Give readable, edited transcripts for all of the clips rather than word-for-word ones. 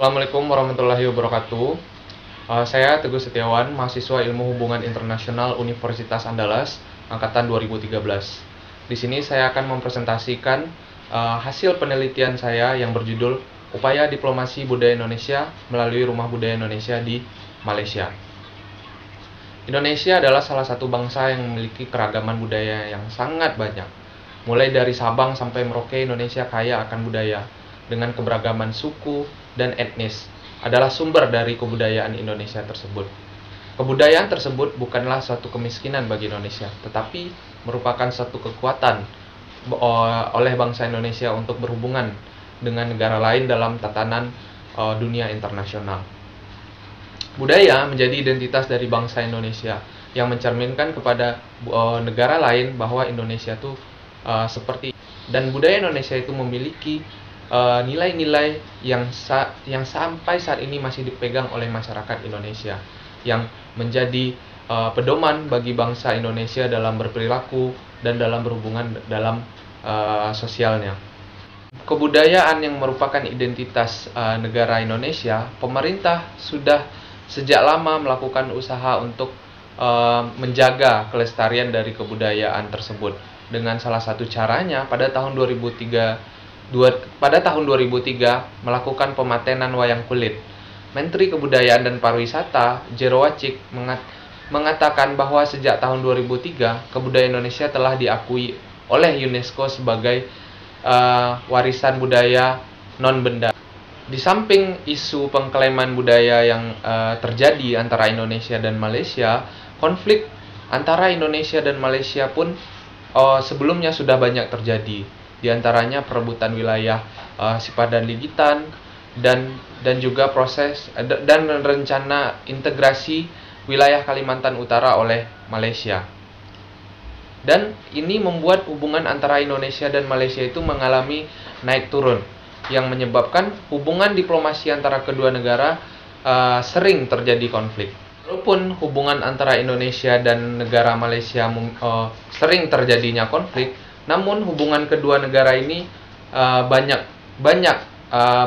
Assalamualaikum warahmatullahi wabarakatuh. Saya Teguh Setiawan, mahasiswa Ilmu Hubungan Internasional Universitas Andalas, angkatan 2013. Di sini saya akan mempresentasikan hasil penelitian saya yang berjudul Upaya Diplomasi Budaya Indonesia melalui Rumah Budaya Indonesia di Malaysia. Indonesia adalah salah satu bangsa yang memiliki keragaman budaya yang sangat banyak. Mulai dari Sabang sampai Merauke, Indonesia kaya akan budaya dengan keberagaman suku dan etnis adalah sumber dari kebudayaan Indonesia tersebut. Kebudayaan tersebut bukanlah suatu kemiskinan bagi Indonesia, tetapi merupakan suatu kekuatan oleh bangsa Indonesia untuk berhubungan dengan negara lain dalam tatanan dunia internasional. Budaya menjadi identitas dari bangsa Indonesia yang mencerminkan kepada negara lain bahwa Indonesia itu seperti, dan budaya Indonesia itu memiliki nilai-nilai yang sampai saat ini masih dipegang oleh masyarakat Indonesia, yang menjadi pedoman bagi bangsa Indonesia dalam berperilaku dan dalam berhubungan dalam sosialnya. Kebudayaan yang merupakan identitas negara Indonesia, pemerintah sudah sejak lama melakukan usaha untuk menjaga kelestarian dari kebudayaan tersebut. Dengan salah satu caranya pada tahun 2003 melakukan pematenan wayang kulit. Menteri Kebudayaan dan Pariwisata Jero Wacik mengatakan bahwa sejak tahun 2003 kebudayaan Indonesia telah diakui oleh UNESCO sebagai warisan budaya non-benda. Di samping isu pengklaiman budaya yang terjadi antara Indonesia dan Malaysia, konflik antara Indonesia dan Malaysia pun sebelumnya sudah banyak terjadi. Di antaranya perebutan wilayah Sipadan Ligitan dan juga proses dan rencana integrasi wilayah Kalimantan Utara oleh Malaysia. Dan ini membuat hubungan antara Indonesia dan Malaysia itu mengalami naik turun, yang menyebabkan hubungan diplomasi antara kedua negara sering terjadi konflik. Walaupun hubungan antara Indonesia dan negara Malaysia sering terjadinya konflik, namun hubungan kedua negara ini banyak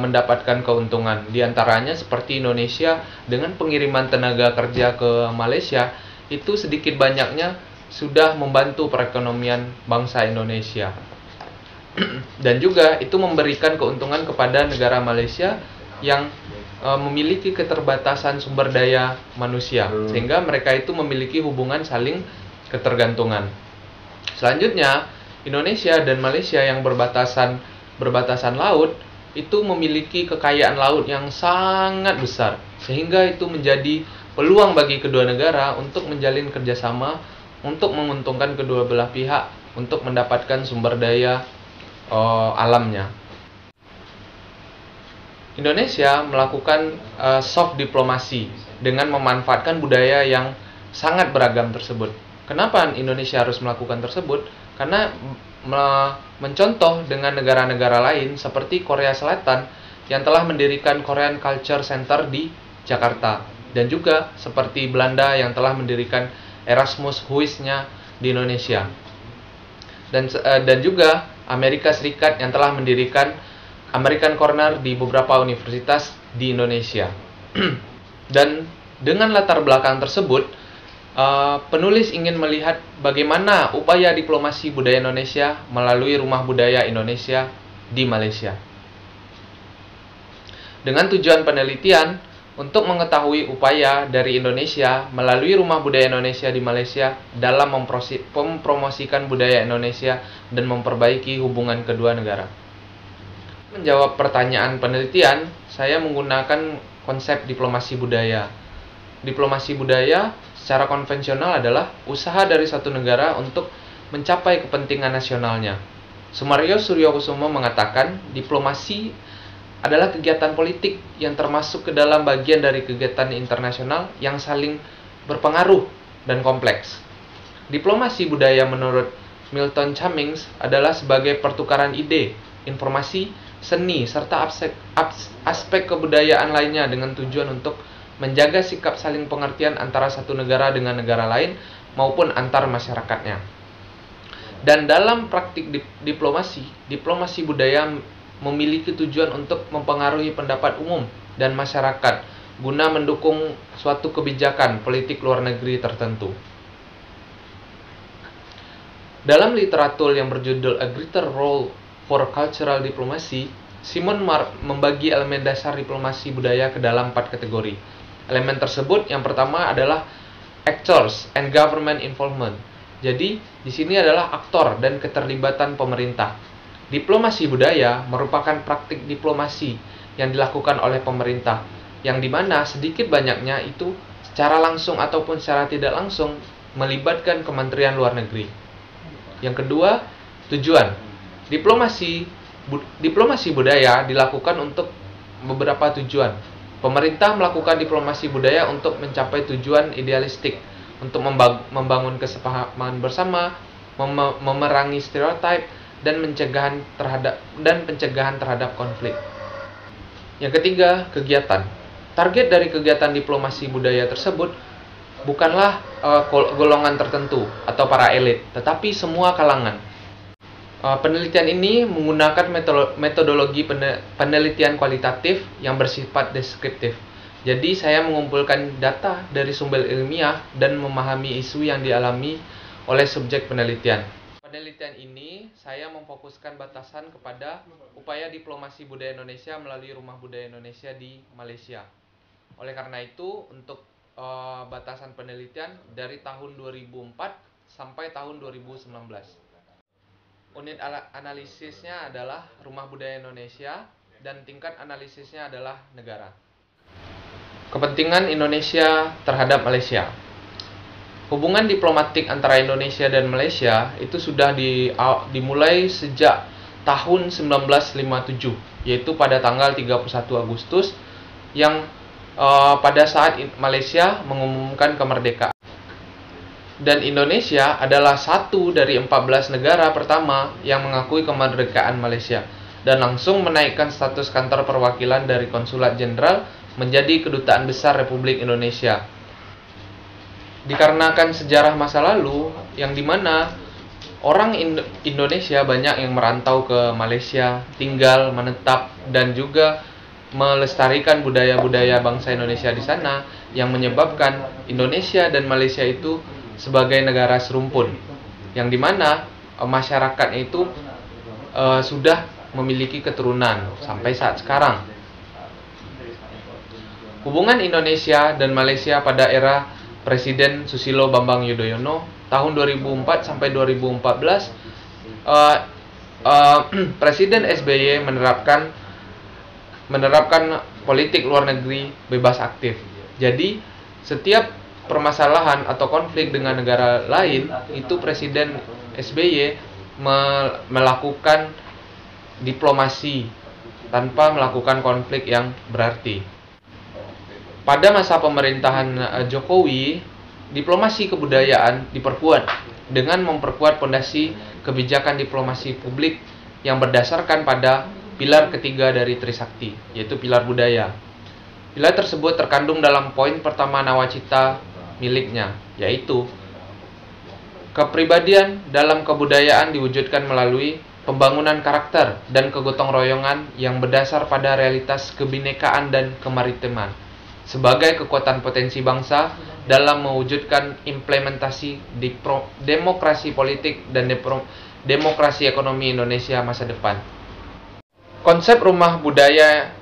mendapatkan keuntungan. Di antaranya seperti Indonesia dengan pengiriman tenaga kerja ke Malaysia, itu sedikit banyaknya sudah membantu perekonomian bangsa Indonesia. Dan juga itu memberikan keuntungan kepada negara Malaysia yang memiliki keterbatasan sumber daya manusia, sehingga mereka itu memiliki hubungan saling ketergantungan. Selanjutnya, Indonesia dan Malaysia yang berbatasan laut itu memiliki kekayaan laut yang sangat besar, sehingga itu menjadi peluang bagi kedua negara untuk menjalin kerjasama untuk menguntungkan kedua belah pihak untuk mendapatkan sumber daya alamnya. Indonesia melakukan soft diplomasi dengan memanfaatkan budaya yang sangat beragam tersebut. Kenapa Indonesia harus melakukan tersebut? Karena mencontoh dengan negara-negara lain seperti Korea Selatan yang telah mendirikan Korean Culture Center di Jakarta, dan juga seperti Belanda yang telah mendirikan Erasmus Huis-nya di Indonesia, dan juga Amerika Serikat yang telah mendirikan American Corner di beberapa universitas di Indonesia. Dan dengan latar belakang tersebut, penulis ingin melihat bagaimana upaya diplomasi budaya Indonesia melalui Rumah Budaya Indonesia di Malaysia. Dengan tujuan penelitian untuk mengetahui upaya dari Indonesia melalui Rumah Budaya Indonesia di Malaysia dalam mempromosikan budaya Indonesia dan memperbaiki hubungan kedua negara. Menjawab pertanyaan penelitian, saya menggunakan konsep diplomasi budaya. Diplomasi budaya secara konvensional adalah usaha dari satu negara untuk mencapai kepentingan nasionalnya. Sumaryo Suryokusumo mengatakan, diplomasi adalah kegiatan politik yang termasuk ke dalam bagian dari kegiatan internasional yang saling berpengaruh dan kompleks. Diplomasi budaya menurut Milton Cummings adalah sebagai pertukaran ide, informasi, seni, serta aspek kebudayaan lainnya dengan tujuan untuk menjaga sikap saling pengertian antara satu negara dengan negara lain maupun antar masyarakatnya. Dan dalam praktik diplomasi budaya memiliki tujuan untuk mempengaruhi pendapat umum dan masyarakat guna mendukung suatu kebijakan politik luar negeri tertentu. Dalam literatur yang berjudul A Greater Role for Cultural Diplomacy, Simon membagi elemen dasar diplomasi budaya ke dalam 4 kategori. Elemen tersebut yang pertama adalah actors and government involvement. Jadi, di sini adalah aktor dan keterlibatan pemerintah. Diplomasi budaya merupakan praktik diplomasi yang dilakukan oleh pemerintah, yang dimana sedikit banyaknya itu secara langsung ataupun secara tidak langsung melibatkan Kementerian Luar Negeri. Yang kedua, tujuan. Diplomasi budaya dilakukan untuk beberapa tujuan. Pemerintah melakukan diplomasi budaya untuk mencapai tujuan idealistik, untuk membangun kesepahaman bersama, memerangi stereotip, dan pencegahan terhadap konflik. Yang ketiga, kegiatan. Target dari kegiatan diplomasi budaya tersebut bukanlah golongan tertentu atau para elit, tetapi semua kalangan. Penelitian ini menggunakan metodologi penelitian kualitatif yang bersifat deskriptif. Jadi saya mengumpulkan data dari sumber ilmiah dan memahami isu yang dialami oleh subjek penelitian. Penelitian ini saya memfokuskan batasan kepada upaya diplomasi budaya Indonesia melalui Rumah Budaya Indonesia di Malaysia. Oleh karena itu, untuk batasan penelitian dari tahun 2004 sampai tahun 2019. Unit analisisnya adalah Rumah Budaya Indonesia dan tingkat analisisnya adalah negara. Kepentingan Indonesia terhadap Malaysia. Hubungan diplomatik antara Indonesia dan Malaysia itu sudah dimulai sejak tahun 1957, yaitu pada tanggal 31 Agustus yang pada saat Malaysia mengumumkan kemerdekaan. Dan Indonesia adalah satu dari 14 negara pertama yang mengakui kemerdekaan Malaysia dan langsung menaikkan status kantor perwakilan dari konsulat jenderal menjadi kedutaan besar Republik Indonesia. Dikarenakan sejarah masa lalu yang dimana orang Indonesia banyak yang merantau ke Malaysia, tinggal, menetap, dan juga melestarikan budaya-budaya bangsa Indonesia di sana, yang menyebabkan Indonesia dan Malaysia itu sebagai negara serumpun, yang dimana masyarakatnya itu sudah memiliki keturunan sampai saat sekarang. Hubungan Indonesia dan Malaysia pada era Presiden Susilo Bambang Yudhoyono tahun 2004 sampai 2014, Presiden SBY menerapkan politik luar negeri bebas aktif. Jadi setiap permasalahan atau konflik dengan negara lain itu Presiden SBY melakukan diplomasi tanpa melakukan konflik yang berarti. Pada masa pemerintahan Jokowi, diplomasi kebudayaan diperkuat dengan memperkuat fondasi kebijakan diplomasi publik yang berdasarkan pada pilar ketiga dari Trisakti, yaitu pilar budaya. Pilar tersebut terkandung dalam poin pertama nawacita miliknya, yaitu kepribadian dalam kebudayaan diwujudkan melalui pembangunan karakter dan kegotong royongan yang berdasar pada realitas kebinekaan dan kemaritiman sebagai kekuatan potensi bangsa dalam mewujudkan implementasi demokrasi politik dan demokrasi ekonomi Indonesia masa depan. Konsep Rumah Budaya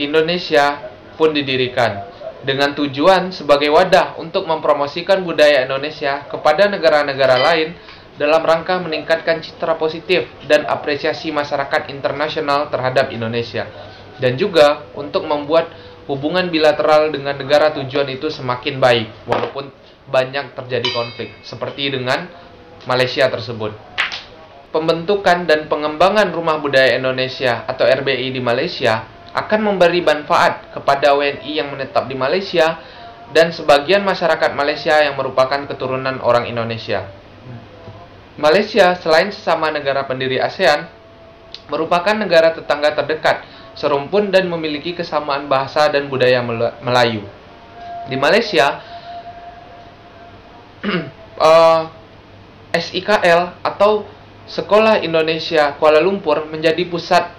Indonesia pun didirikan dengan tujuan sebagai wadah untuk mempromosikan budaya Indonesia kepada negara-negara lain dalam rangka meningkatkan citra positif dan apresiasi masyarakat internasional terhadap Indonesia, dan juga untuk membuat hubungan bilateral dengan negara tujuan itu semakin baik walaupun banyak terjadi konflik seperti dengan Malaysia tersebut. Pembentukan dan pengembangan Rumah Budaya Indonesia atau RBI di Malaysia akan memberi manfaat kepada WNI yang menetap di Malaysia dan sebagian masyarakat Malaysia yang merupakan keturunan orang Indonesia. Malaysia selain sesama negara pendiri ASEAN merupakan negara tetangga terdekat serumpun dan memiliki kesamaan bahasa dan budaya Melayu. Di Malaysia, SIKL atau Sekolah Indonesia Kuala Lumpur menjadi pusat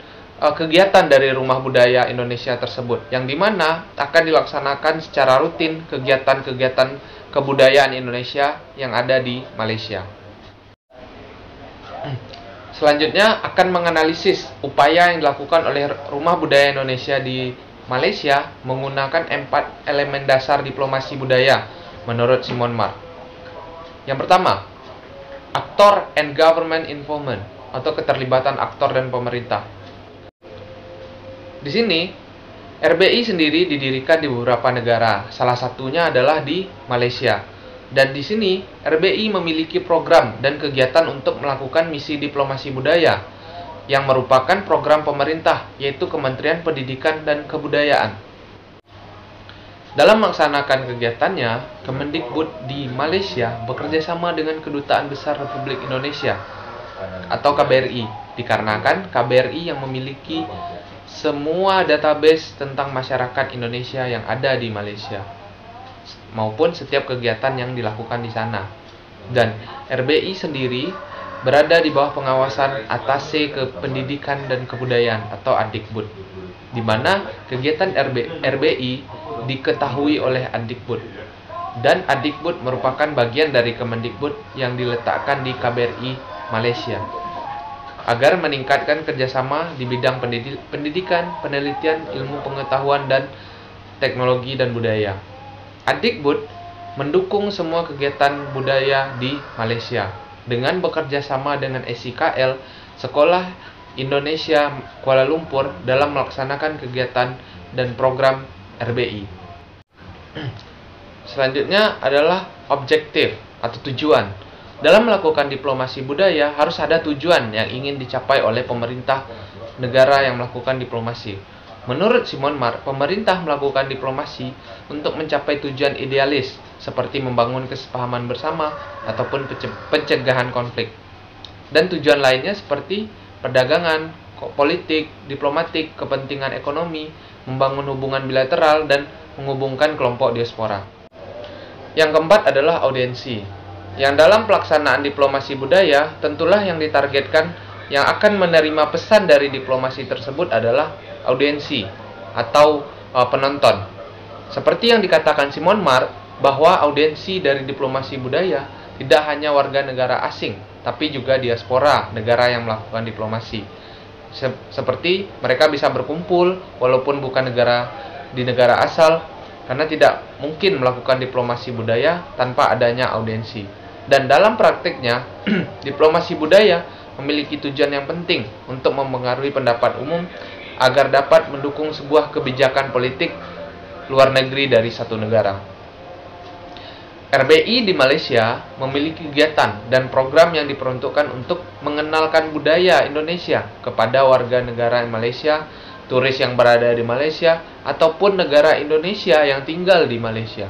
kegiatan dari Rumah Budaya Indonesia tersebut, yang dimana akan dilaksanakan secara rutin kegiatan-kegiatan kebudayaan Indonesia yang ada di Malaysia. Selanjutnya akan menganalisis upaya yang dilakukan oleh Rumah Budaya Indonesia di Malaysia menggunakan 4 elemen dasar diplomasi budaya menurut Simon Mark. Yang pertama, aktor and government involvement atau keterlibatan aktor dan pemerintah. Di sini, RBI sendiri didirikan di beberapa negara, salah satunya adalah di Malaysia. Dan di sini, RBI memiliki program dan kegiatan untuk melakukan misi diplomasi budaya, yang merupakan program pemerintah, yaitu Kementerian Pendidikan dan Kebudayaan. Dalam melaksanakan kegiatannya, Kemendikbud di Malaysia bekerja sama dengan Kedutaan Besar Republik Indonesia atau KBRI, dikarenakan KBRI yang memiliki semua database tentang masyarakat Indonesia yang ada di Malaysia, maupun setiap kegiatan yang dilakukan di sana. Dan RBI sendiri berada di bawah pengawasan Atase Pendidikan dan Kebudayaan atau Adikbud, di mana kegiatan RBI diketahui oleh Adikbud. Dan Adikbud merupakan bagian dari Kemendikbud yang diletakkan di KBRI Malaysia, agar meningkatkan kerjasama di bidang pendidikan, penelitian, ilmu pengetahuan, dan teknologi dan budaya. Adikbud mendukung semua kegiatan budaya di Malaysia dengan bekerja sama dengan SIKL, Sekolah Indonesia Kuala Lumpur, dalam melaksanakan kegiatan dan program RBI. Selanjutnya adalah objektif atau tujuan. Dalam melakukan diplomasi budaya harus ada tujuan yang ingin dicapai oleh pemerintah negara yang melakukan diplomasi. Menurut Simon Mark, pemerintah melakukan diplomasi untuk mencapai tujuan idealis seperti membangun kesepahaman bersama ataupun pencegahan konflik. Dan tujuan lainnya seperti perdagangan, politik, diplomatik, kepentingan ekonomi, membangun hubungan bilateral, dan menghubungkan kelompok diaspora. Yang keempat adalah audiensi. Yang dalam pelaksanaan diplomasi budaya, tentulah yang ditargetkan yang akan menerima pesan dari diplomasi tersebut adalah audiensi atau penonton. Seperti yang dikatakan Simon Mark, bahwa audiensi dari diplomasi budaya tidak hanya warga negara asing, tapi juga diaspora negara yang melakukan diplomasi. Seperti mereka bisa berkumpul walaupun bukan di negara asal, karena tidak mungkin melakukan diplomasi budaya tanpa adanya audiensi. Dan dalam praktiknya, diplomasi budaya memiliki tujuan yang penting untuk mempengaruhi pendapat umum agar dapat mendukung sebuah kebijakan politik luar negeri dari satu negara. RBI di Malaysia memiliki kegiatan dan program yang diperuntukkan untuk mengenalkan budaya Indonesia kepada warga negara Malaysia, turis yang berada di Malaysia, ataupun negara Indonesia yang tinggal di Malaysia.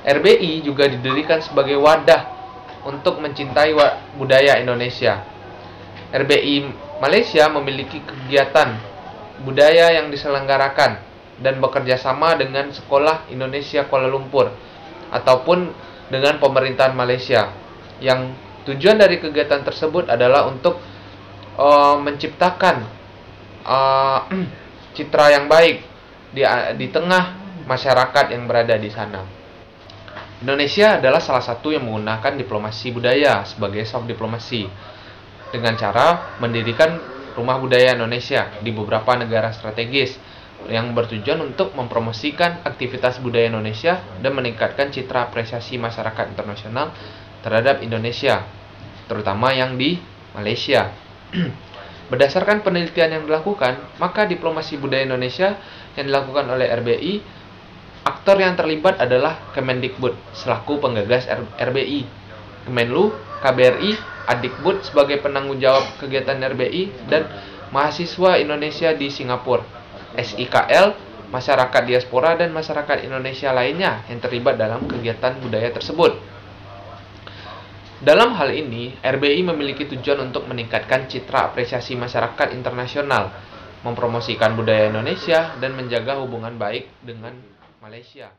RBI juga didirikan sebagai wadah untuk mencintai budaya Indonesia. RBI Malaysia memiliki kegiatan budaya yang diselenggarakan dan bekerja sama dengan Sekolah Indonesia Kuala Lumpur ataupun dengan pemerintahan Malaysia, yang tujuan dari kegiatan tersebut adalah untuk menciptakan citra yang baik di tengah masyarakat yang berada di sana. Indonesia adalah salah satu yang menggunakan diplomasi budaya sebagai soft diplomasi dengan cara mendirikan Rumah Budaya Indonesia di beberapa negara strategis yang bertujuan untuk mempromosikan aktivitas budaya Indonesia dan meningkatkan citra apresiasi masyarakat internasional terhadap Indonesia, terutama yang di Malaysia. Berdasarkan penelitian yang dilakukan, maka diplomasi budaya Indonesia yang dilakukan oleh RBI, aktor yang terlibat adalah Kemendikbud selaku penggagas RBI, Kemenlu, KBRI, Adikbud sebagai penanggung jawab kegiatan RBI, dan mahasiswa Indonesia di Singapura, SIKL, masyarakat diaspora, dan masyarakat Indonesia lainnya yang terlibat dalam kegiatan budaya tersebut. Dalam hal ini, RBI memiliki tujuan untuk meningkatkan citra apresiasi masyarakat internasional, mempromosikan budaya Indonesia, dan menjaga hubungan baik dengan Malaysia.